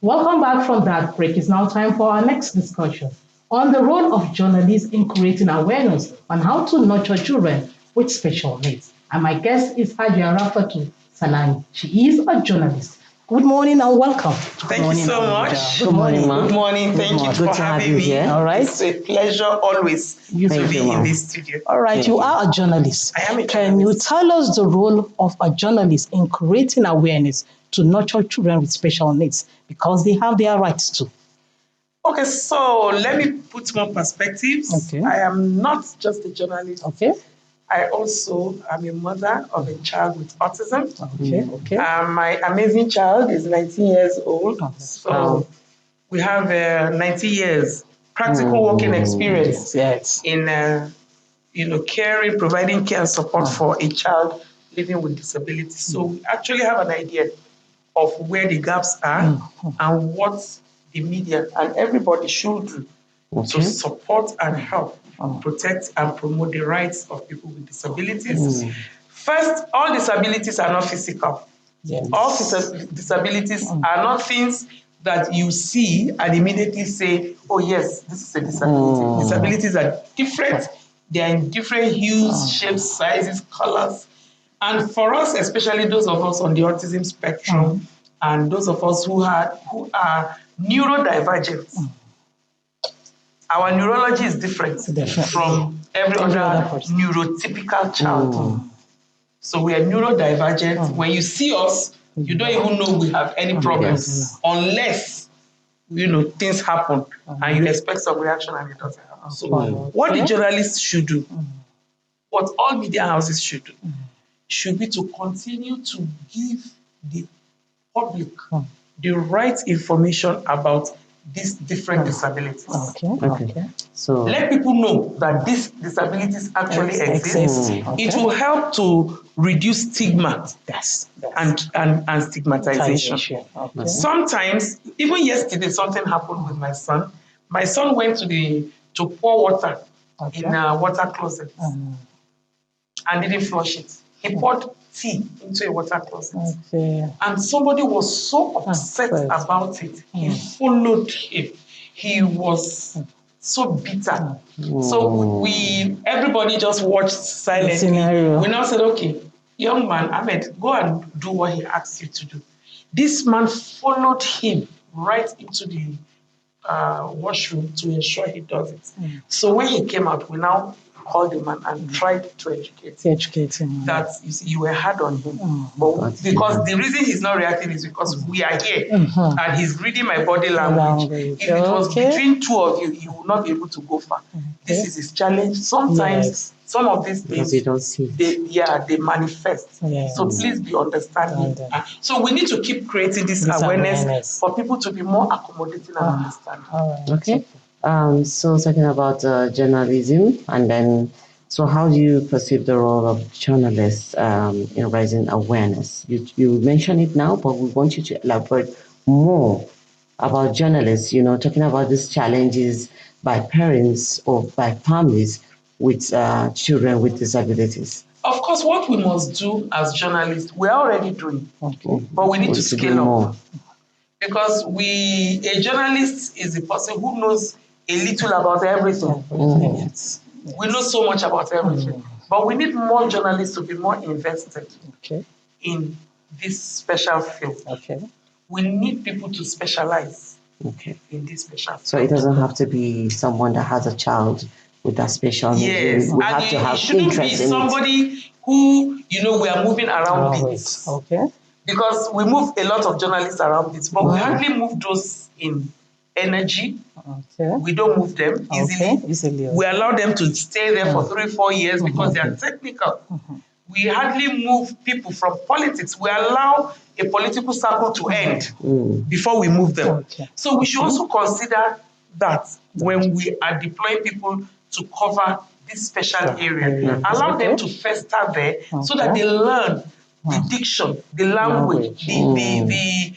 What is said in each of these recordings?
Welcome back from that break. It's now time for our next discussion on the role of journalists in creating awareness on how to nurture children with special needs. And my guest is Hajia Rafatu Salami. She is a journalist. Good morning and welcome. Thank you so much. Good morning, ma. Good morning. Thank you for having me. All right. It's a pleasure always to be in this studio. All right. You are a journalist. I am a journalist. Can you tell us the role of a journalist in creating awareness to nurture children with special needs? Because they have their rights too. Okay, so let me put more perspectives. Okay. I am not just a journalist. Okay. I also am a mother of a child with autism. Okay. My amazing child is 19 years old. So we have 90 years practical working experience in caring, providing care and support for a child living with disability. So we actually have an idea of where the gaps are and what the media and everybody should do to support and help protect and promote the rights of people with disabilities. First, all disabilities are not physical. Yes. All disabilities are not things that you see and immediately say, oh yes, this is a disability. Disabilities are different. They are in different hues, shapes, sizes, colors. And for us, especially those of us on the autism spectrum and those of us who are neurodivergent, our neurology is different from every other neurotypical child. So we are neurodivergent. When you see us, you don't even know we have any problems unless things happen and you expect some reaction and it doesn't happen. So what the journalists should do, what all media houses should do, should be to continue to give the public the right information about these different disabilities. Okay. So let people know that these disabilities actually exist. It will help to reduce stigma and stigmatization. Sometimes, even yesterday, something happened with my son. My son went to pour water in a water closet and didn't flush it. He poured tea into a water closet. And somebody was so upset about it. He followed him. He was so bitter. So everybody just watched silently. We now said, okay, young man, Ahmed, go and do what he asked you to do. This man followed him right into the washroom to ensure he does it. So when he came out, we now called him and tried to educate him. That you were hard on him. But because the reason he's not reacting is because we are here and he's reading my body language. If it was between two of you, he would not be able to go far. This is his challenge. Sometimes some of these things they manifest. So please be understanding. So we need to keep creating this awareness for people to be more accommodating and understanding. Okay. So talking about journalism, and then, so how do you perceive the role of journalists in raising awareness? You mentioned it now, but we want you to elaborate more about journalists, talking about these challenges by parents or by families with children with disabilities. Of course, what we must do as journalists, we're already doing, but we need to scale up. Because a journalist is a person who knows a little about everything. We know so much about everything. But we need more journalists to be more invested in this special field. We need people to specialize in this special field. So it doesn't have to be someone that has a child with that special needs. Yes, we have to have it shouldn't be somebody who, we are moving around bits. Because we move a lot of journalists around bits, but we hardly move those in energy. We don't move them easily. We allow them to stay there for 3-4 years because they are technical. We hardly move people from politics. We allow a political cycle to end before we move them. So we should also consider that when we are deploying people to cover this special area. Allow them to fester there so that they learn the diction, the language, the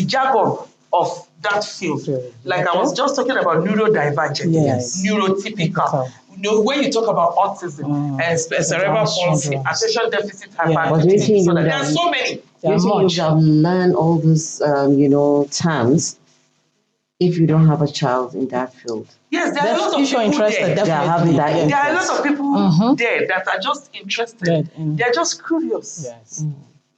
jargon of that field. Like I was just talking about neurodivergent, neurotypical. When you talk about autism, cerebral palsy, attention deficit hyperactivity disorder, there are so many. You have learned all these, terms if you don't have a child in that field. Yes, there are a lot of people interested, there. There are a lot of people there that are just interested. They're just curious. Yes.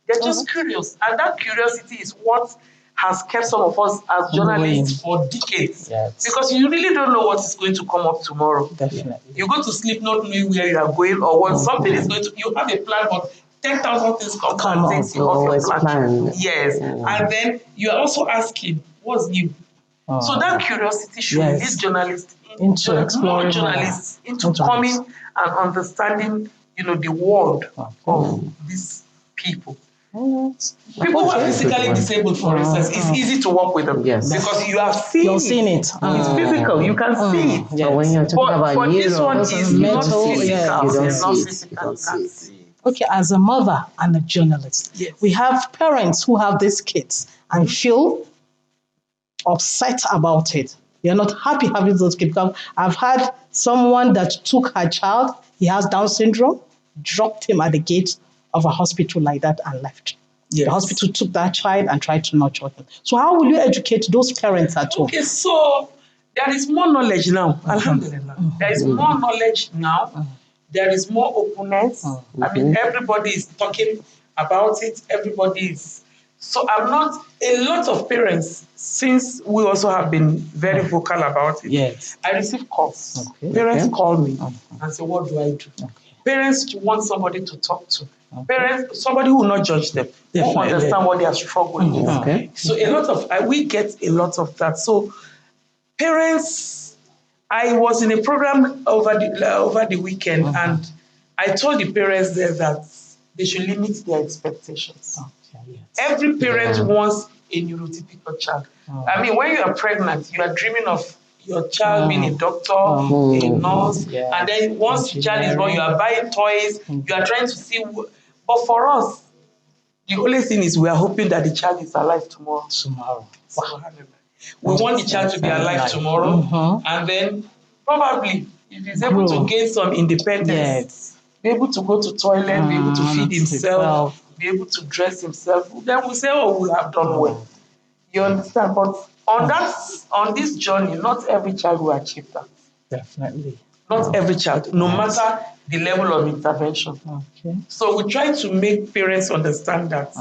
They're just curious. And that curiosity is what has kept some of us as journalists for decades. Yes. Because you really don't know what is going to come up tomorrow. Definitely. You go to sleep not knowing where you are going or what something is going to, you have a plan, but 10,000 things come and takes you off your plan. Yes. And then you are also asking, what's new? So that curiosity should lead journalists into exploring journalists into coming and understanding, the world of these people. People who are physically disabled, for instance, it's easy to work with them because you have seen it. It's physical. You can see it. But when you're talking about this one is not physical. It's not physical. You can't see it. Okay, as a mother and a journalist, we have parents who have these kids and feel upset about it. They're not happy having those kids. Because I've had someone that took her child, he has Down syndrome, dropped him at the gate of a hospital like that and left. Yes. The hospital took that child and tried to nurture him. So how will you educate those parents at home? Okay, so there is more knowledge now. Alhamdulillah. There is more knowledge now. There is more openness. I mean, everybody is talking about it. Everybody is. So a lot of parents, since we also have been very vocal about it, I receive calls. Parents call me and say, what do I do? Parents want somebody to talk to. Parents, somebody who will not judge them, who understand what they are struggling with. So we get a lot of that. So parents, I was in a program over the weekend and I told the parents there that they should limit their expectations. Every parent wants a neurotypical child. I mean, when you are pregnant, you are dreaming of your child being a doctor, a nurse, and then once the child is born, you are buying toys, you are trying to see. But for us, the only thing is we are hoping that the child is alive tomorrow. Wow. We want the child to be alive tomorrow, and then probably if he's able to gain some independence, be able to go to toilet, be able to feed himself, be able to dress himself, then we say, oh, we have done well. You understand? But on this journey, not every child will achieve that. Definitely. Not every child, no matter the level of intervention. So we try to make parents understand that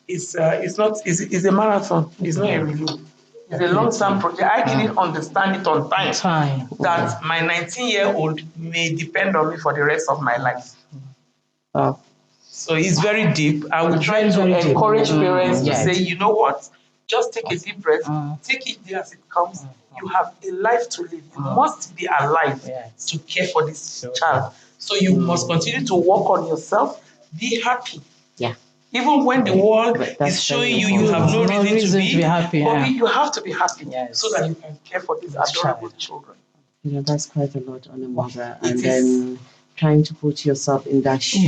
it's a marathon, it's not a relay. It's a long-term project. I didn't understand it on time. That my 19-year-old may depend on me for the rest of my life. So it's very deep. I will try to encourage parents to say, you know what? Just take a deep breath. Take it there as it comes. You have a life to live. You must be alive to care for this child. So you must continue to work on yourself. Be happy. Even when the world is showing you have no reason to be happy, but you have to be happy so that you can care for these adorable children. That's quite a lot on a mother. And then trying to put yourself in that shoe.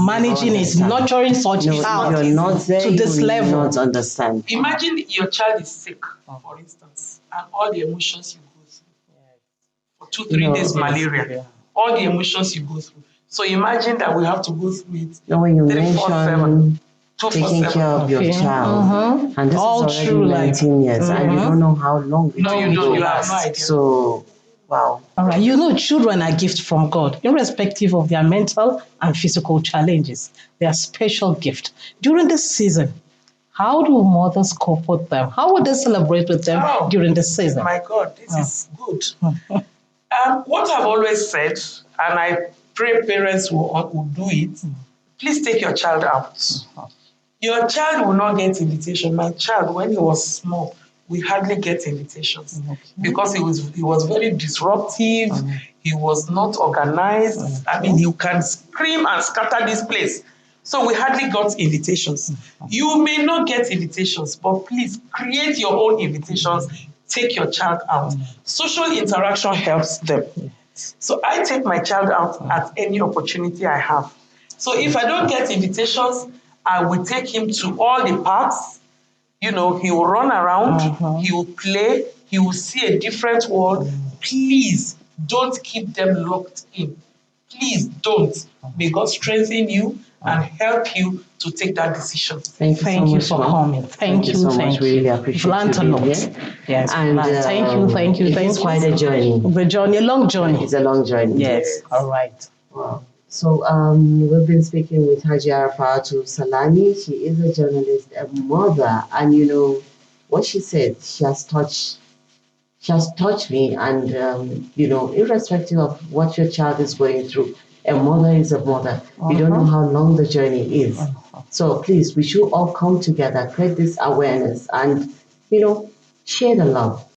Managing it, nurturing such a child you're not there, to this level. Not understand. Imagine your child is sick, for instance, and all the emotions you go through. For 2-3 days, malaria. All the emotions you go through. So imagine that we have to go through it. When you mention taking care of your child, and this all is already 19 years, and you don't know how long it will you have no idea. So, wow. All right, children are gifts from God, irrespective of their mental and physical challenges. They are special gifts. During this season, how do mothers cope with them? How would they celebrate with them during this season? My God, this is good. What I've always said, and I pray parents will do it, please take your child out. Your child will not get invitation. My child, when he was small, we hardly get invitations because he was very disruptive. He was not organized. I mean, you can scream and scatter this place. So we hardly got invitations. You may not get invitations, but please create your own invitations. Take your child out. Social interaction helps them. So I take my child out at any opportunity I have. So if I don't get invitations, I will take him to all the parks. you know, he will run around, he will play, he will see a different world. Please don't keep them locked in. Please don't. May God strengthen you and help you to take that decision. Thank you for coming. Thank you so much. We really appreciate Learned you a being lot. here. Yes, and thank you. It's quite a journey. The journey, a long journey. It's a long journey. Yes. All right. Wow. So we've been speaking with Haji Arafatu Salami. She is a journalist, a mother, and you know what she said. She has touched me, and you know, irrespective of what your child is going through, a mother is a mother. You don't know how long the journey is. So please, we should all come together, create this awareness, and you know, share the love.